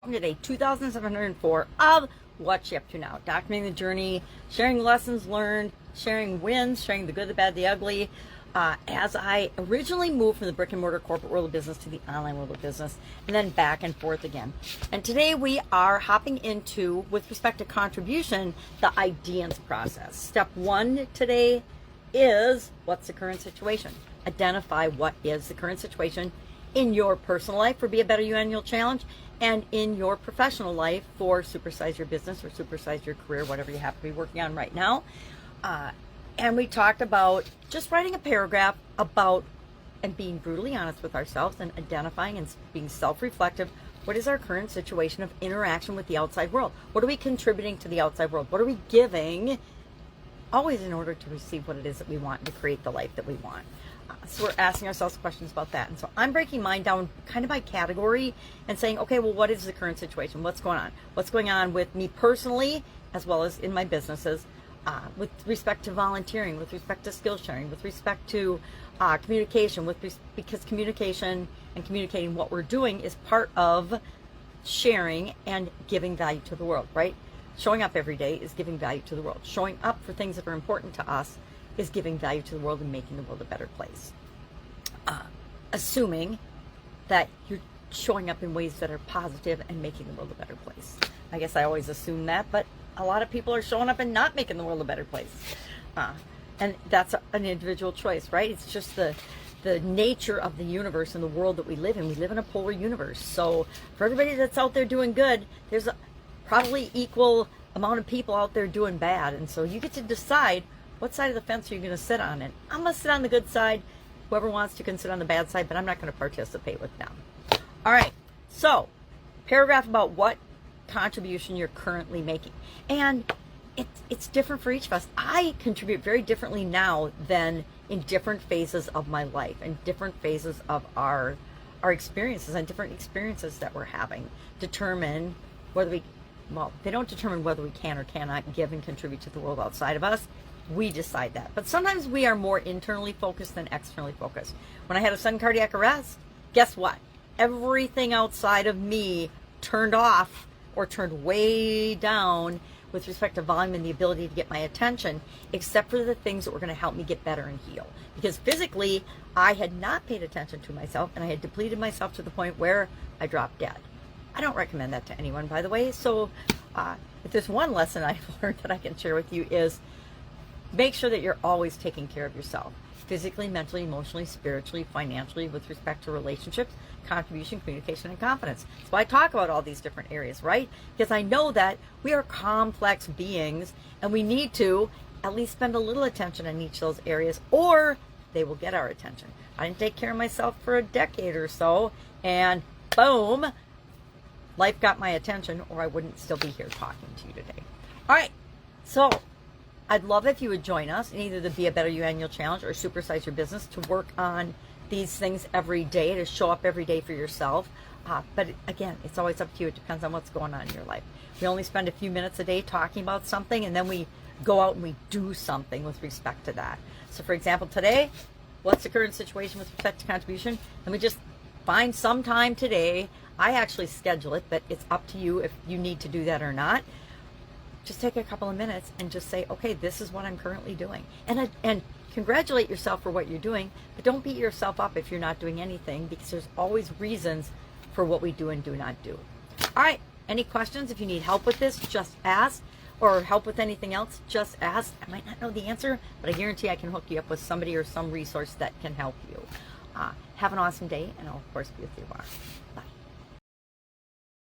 welcome to day 2704 of What You Up To Now. Documenting the journey, sharing lessons learned, sharing wins, sharing the good, the bad, the ugly. As I originally moved from the brick and mortar corporate world of business to the online world of business, and then back and forth again. And today we are hopping into, with respect to contribution, the IDEANCE process. Step one today is, what's the current situation? Identify what is the current situation in your personal life for Be a Better You Annual Challenge, and in your professional life for Supersize Your Business or Supersize Your Career, whatever you have to be working on right now. And we talked about just writing a paragraph about and being brutally honest with ourselves and identifying and being self-reflective. What is our current situation of interaction with the outside world? What are we contributing to the outside world? What are we giving? Always in order to receive what it is that we want and to create the life that we want. So we're asking ourselves questions about that. And so I'm breaking mine down kind of by category and saying, okay, well, what is the current situation? What's going on? What's going on with me personally, as well as in my businesses, with respect to volunteering, with respect to skill sharing, with respect to communication, because communication and communicating what we're doing is part of sharing and giving value to the world, right? Showing up every day is giving value to the world. Showing up for things that are important to us is giving value to the world and making the world a better place. Assuming that you're showing up in ways that are positive and making the world a better place. I guess I always assume that, but a lot of people are showing up and not making the world a better place. And that's an individual choice, right? It's just the nature of the universe and the world that we live in. We live in a polar universe. So for everybody that's out there doing good, there's a probably equal amount of people out there doing bad. And so you get to decide what side of the fence are you going to sit on. And I'm going to sit on the good side. Whoever wants to can sit on the bad side, but I'm not going to participate with them. All right. So paragraph about what contribution you're currently making. And it's different for each of us. I contribute very differently now than in different phases of my life and different phases of our experiences, and different experiences that we're having determine whether they don't determine whether we can or cannot give and contribute to the world outside of us. We decide that. But sometimes we are more internally focused than externally focused. When I had a sudden cardiac arrest, guess what? Everything outside of me turned off or turned way down with respect to volume and the ability to get my attention, except for the things that were going to help me get better and heal. Because physically, I had not paid attention to myself, and I had depleted myself to the point where I dropped dead. I don't recommend that to anyone, by the way. So if there's one lesson I've learned that I can share with you is make sure that you're always taking care of yourself. Physically, mentally, emotionally, spiritually, financially, with respect to relationships, contribution, communication, and confidence. So I talk about all these different areas, right? Because I know that we are complex beings and we need to at least spend a little attention on each of those areas, or they will get our attention. I didn't take care of myself for a decade or so, and boom, life got my attention, or I wouldn't still be here talking to you today. All right, so I'd love if you would join us in either the Be a Better You Annual Challenge or Supersize Your Business to work on these things every day, to show up every day for yourself. But again, it's always up to you. It depends on what's going on in your life. We only spend a few minutes a day talking about something, and then we go out and we do something with respect to that. So for example, today, what's the current situation with respect to contribution? And we just find some time today. I actually schedule it, but it's up to you if you need to do that or not. Just take a couple of minutes and just say, okay, this is what I'm currently doing. And congratulate yourself for what you're doing, but don't beat yourself up if you're not doing anything, because there's always reasons for what we do and do not do. All right, any questions? If you need help with this, just ask, or help with anything else, just ask. I might not know the answer, but I guarantee I can hook you up with somebody or some resource that can help you. Have an awesome day, and I'll, of course, be with you tomorrow. Bye.